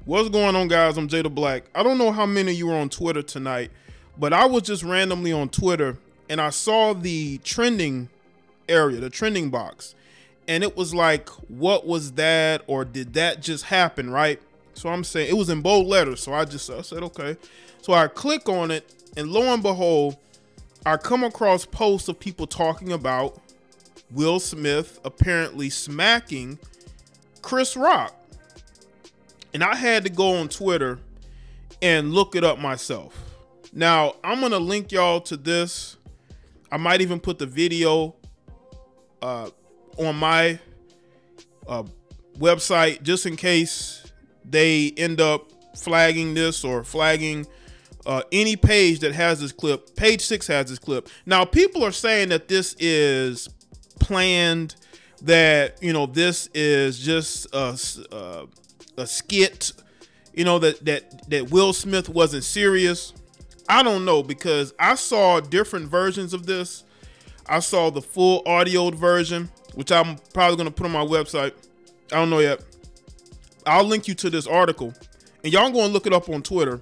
What's going on, guys? I'm Jada Black. I don't know how many of you were on Twitter tonight, but I was just randomly on Twitter and I saw the trending area, the trending box, and it was like, what was that, or did that just happen, right? So I'm saying, it was in bold letters, so I said, okay. So I click on it, and lo and behold, I come across posts of people talking about Will Smith apparently smacking Chris Rock. And I had to go on Twitter and look it up myself. Now, I'm going to link y'all to this. I might even put the video on my website just in case they end up flagging this or flagging any page that has this clip. Page 6 has this clip. Now, people are saying that this is planned, that, you know, this is just a skit, you know, that Will Smith wasn't serious. I don't know, because I saw different versions of this. I saw the full audioed version, which I'm probably going to put on my website. I don't know yet. I'll link you to this article and y'all go and look it up on Twitter.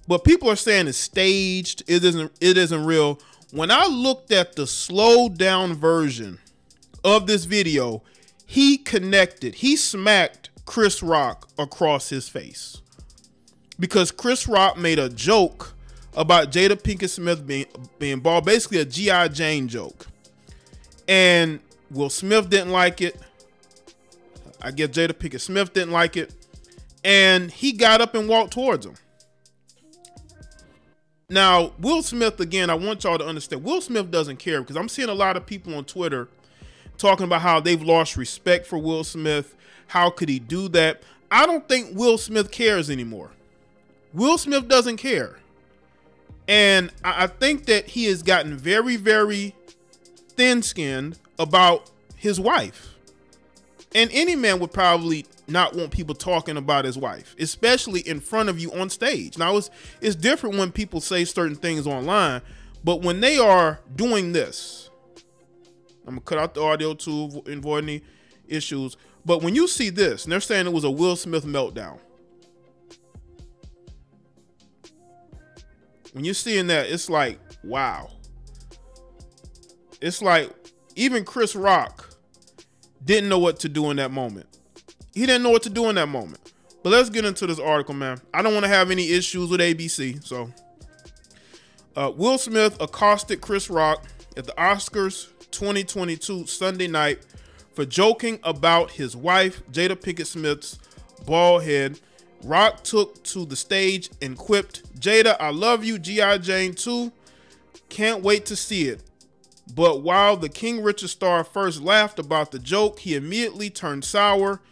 But people are saying it's staged. It isn't real. When I looked at the slowed down version of this video, he smacked Chris Rock across his face, because Chris Rock made a joke about Jada Pinkett Smith being bald, basically a G.I. Jane joke, and Will Smith didn't like it. I guess Jada Pinkett Smith didn't like it, and he got up and walked towards him. Now, Will Smith, again, I want y'all to understand, Will Smith doesn't care, because I'm seeing a lot of people on Twitter talking about how they've lost respect for Will Smith. How could he do that? I don't think Will Smith cares anymore. Will Smith doesn't care. And I think that he has gotten very, very thin-skinned about his wife. And any man would probably not want people talking about his wife, especially in front of you on stage. Now, it's different when people say certain things online, but when they are doing this, I'm going to cut out the audio to avoid any issues. But when you see this, and they're saying it was a Will Smith meltdown. When you're seeing that, it's like, wow. It's like even Chris Rock didn't know what to do in that moment. He didn't know what to do in that moment. But let's get into this article, man. I don't want to have any issues with ABC. So Will Smith accosted Chris Rock at the Oscars 2022 Sunday night for joking about his wife, Jada Pinkett Smith's bald head. Rock took to the stage and quipped, "Jada, I love you, G.I. Jane too. Can't wait to see it." But while the King Richard star first laughed about the joke, he immediately turned sour.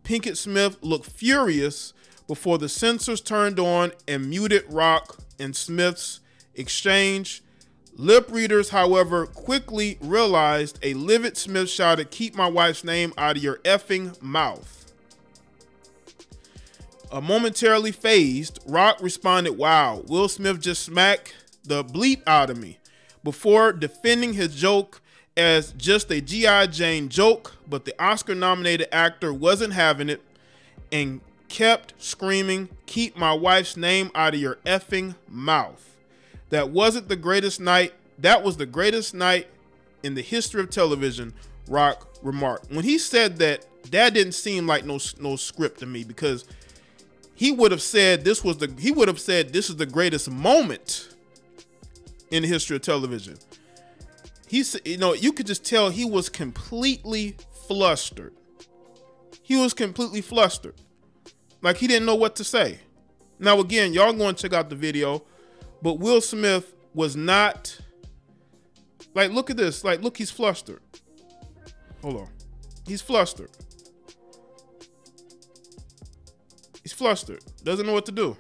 Pinkett Smith looked furious before the censors turned on and muted Rock and Smith's exchange. Lip readers, however, quickly realized a livid Smith shouted, "Keep my wife's name out of your effing mouth." Momentarily phased, Rock responded, "Wow, Will Smith just smacked the bleep out of me," before defending his joke as just a G.I. Jane joke, but the Oscar-nominated actor wasn't having it and kept screaming, "Keep my wife's name out of your effing mouth." That wasn't the greatest night. That was the greatest night in the history of television, Rock remarked. When he said that, that didn't seem like no script to me, because he would have said this is the greatest moment in the history of television. You know, you could just tell he was completely flustered. He was completely flustered. Like he didn't know what to say. Now, again, y'all go and check out the video. But Will Smith was not, like, look at this. Like, look, he's flustered. Hold on. He's flustered. He's flustered. Doesn't know what to do.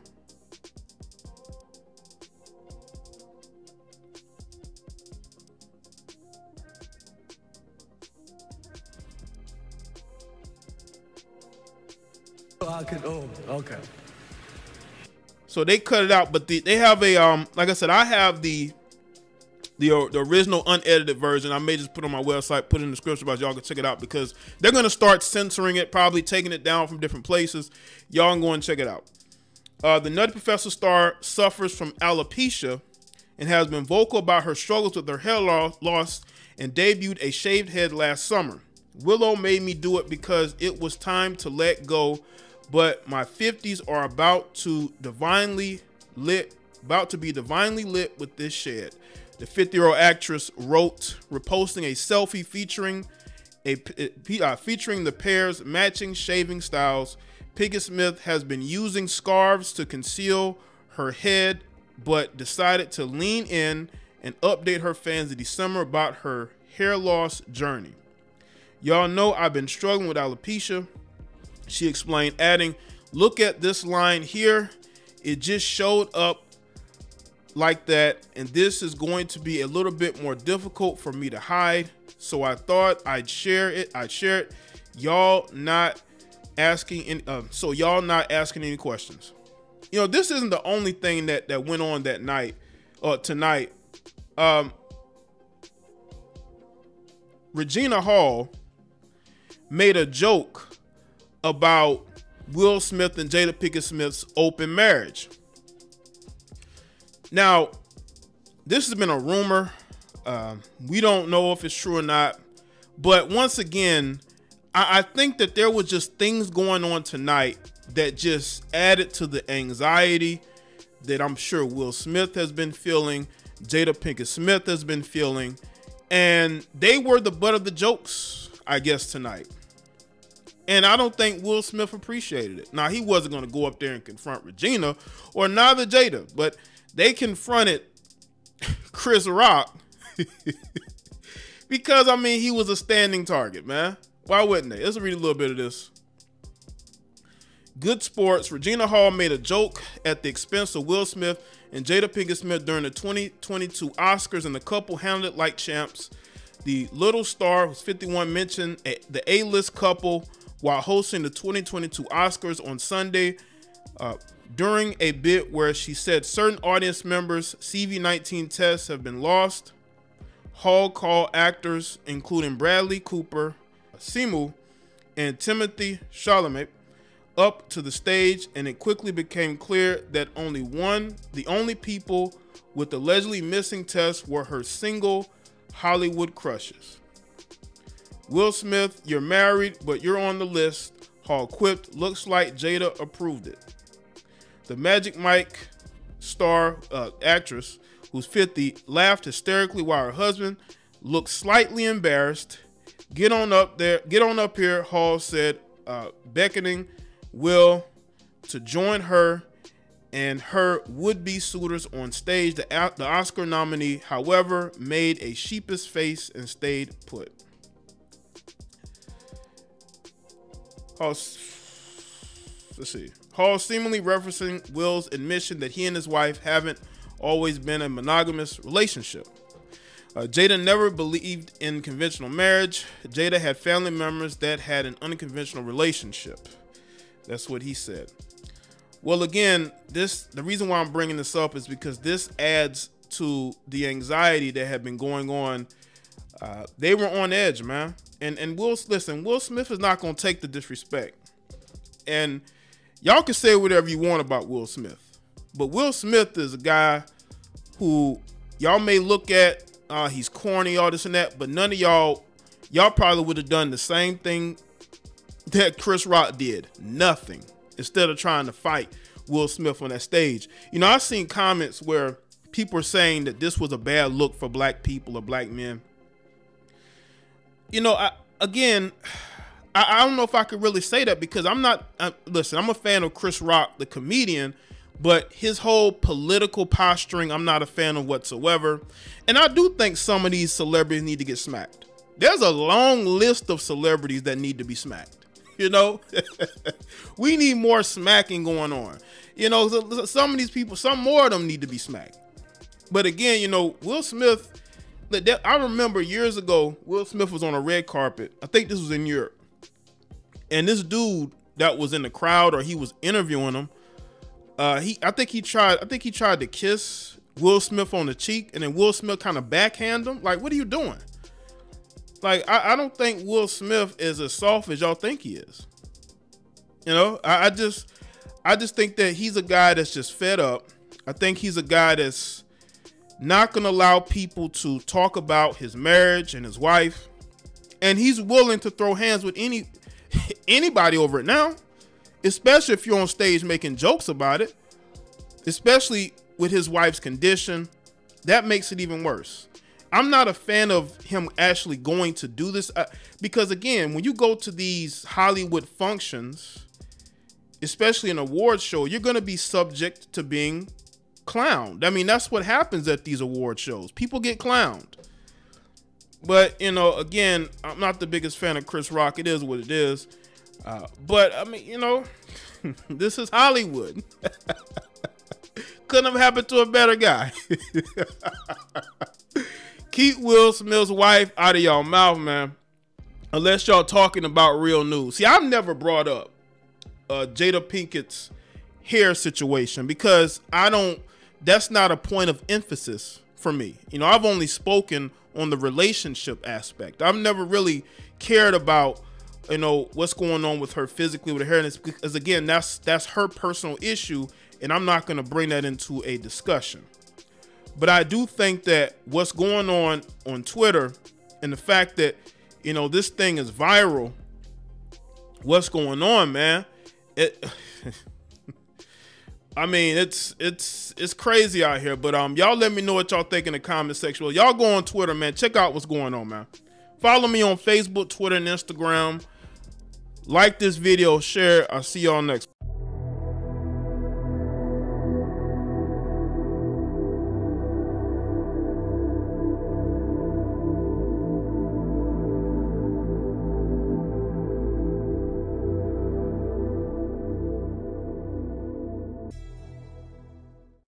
Oh, okay. So they cut it out, but they have a like I said, I have the the original unedited version. I may just put on my website, put it in the description box. Y'all can check it out because they're going to start censoring it, probably taking it down from different places. Y'all can go and check it out. The Nutty Professor star suffers from alopecia and has been vocal about her struggles with her hair loss and debuted a shaved head last summer. Willow made me do it because it was time to let go, but my 50s are about to be divinely lit with this shed. The 50-year-old actress wrote, reposting a selfie featuring the pair's matching shaving styles. Pinkett Smith has been using scarves to conceal her head, but decided to lean in and update her fans in December about her hair loss journey. Y'all know I've been struggling with alopecia, she explained, adding, look at this line here. It just showed up like that, and this is going to be a little bit more difficult for me to hide. So I thought I'd share it. Y'all not asking any questions. You know, this isn't the only thing that went on that night tonight. Regina Hall made a joke about Will Smith and Jada Pinkett Smith's open marriage. Now, this has been a rumor. We don't know if it's true or not. But once again, I think that there was just things going on tonight that just added to the anxiety that I'm sure Will Smith has been feeling, Jada Pinkett Smith has been feeling, and they were the butt of the jokes, I guess, tonight. And I don't think Will Smith appreciated it. Now, he wasn't going to go up there and confront Regina, or neither Jada, but they confronted Chris Rock because, I mean, he was a standing target, man. Why wouldn't they? Let's read a little bit of this. Good sports. Regina Hall made a joke at the expense of Will Smith and Jada Pinkett Smith during the 2022 Oscars, and the couple handled it like champs. The little star, who's 51, mentioned the A-list couple while hosting the 2022 Oscars on Sunday during a bit where she said certain audience members' CV-19 tests have been lost. Hall called actors, including Bradley Cooper, Simu, and Timothy Chalamet, up to the stage, and it quickly became clear that the only people with allegedly missing tests were her single Hollywood crushes. Will Smith, you're married, but you're on the list, Hall quipped. Looks like Jada approved it. The Magic Mike star actress, who's 50, laughed hysterically while her husband looked slightly embarrassed. Get on up here, Hall said, beckoning Will to join her and her would-be suitors on stage. The Oscar nominee, however, made a sheepish face and stayed put. Hall seemingly referencing Will's admission that he and his wife haven't always been a monogamous relationship. Jada never believed in conventional marriage. Jada had family members that had an unconventional relationship. That's what he said. Well, again, the reason why I'm bringing this up is because this adds to the anxiety that had been going on. They were on edge, man. And Will Smith is not going to take the disrespect. And y'all can say whatever you want about Will Smith, but Will Smith is a guy who y'all may look at, he's corny, all this and that, but none of y'all probably would have done the same thing that Chris Rock did. Nothing. Instead of trying to fight Will Smith on that stage. You know, I've seen comments where people are saying that this was a bad look for black people or black men. You know, I don't know if I could really say that because listen, I'm a fan of Chris Rock, the comedian, but his whole political posturing, I'm not a fan of whatsoever. And I do think some of these celebrities need to get smacked. There's a long list of celebrities that need to be smacked. You know, we need more smacking going on. You know, some of these people, some more of them need to be smacked. But again, you know, Will Smith, I remember years ago, Will Smith was on a red carpet. I think this was in Europe. And this dude that was in the crowd, or he was interviewing him, I think he tried to kiss Will Smith on the cheek, and then Will Smith kind of backhand him. Like, what are you doing? Like, I don't think Will Smith is as soft as y'all think he is. You know, I just think that he's a guy that's just fed up. I think he's a guy that's not going to allow people to talk about his marriage and his wife. And he's willing to throw hands with anybody over it now, especially if you're on stage making jokes about it, especially with his wife's condition. That makes it even worse. I'm not a fan of him actually going to do this because, again, when you go to these Hollywood functions, especially an award show, you're going to be subject to being clowned. I mean, that's what happens at these award shows. People get clowned. But, you know, again, I'm not the biggest fan of Chris Rock. It is what it is. But, I mean, you know, this is Hollywood. Couldn't have happened to a better guy. Keep Will Smith's wife out of y'all mouth, man. Unless y'all talking about real news. See, I've never brought up Jada Pinkett's hair situation because that's not a point of emphasis for me. You know, I've only spoken on the relationship aspect. I've never really cared about, you know, what's going on with her physically with her hair, because again, that's her personal issue, and I'm not going to bring that into a discussion. But I do think that what's going on Twitter and the fact that, you know, this thing is viral, what's going on, man? I mean, it's crazy out here. But y'all let me know what y'all think in the comment section. Well, y'all go on Twitter, man. Check out what's going on, man. Follow me on Facebook, Twitter, and Instagram. Like this video, share. I'll see y'all next.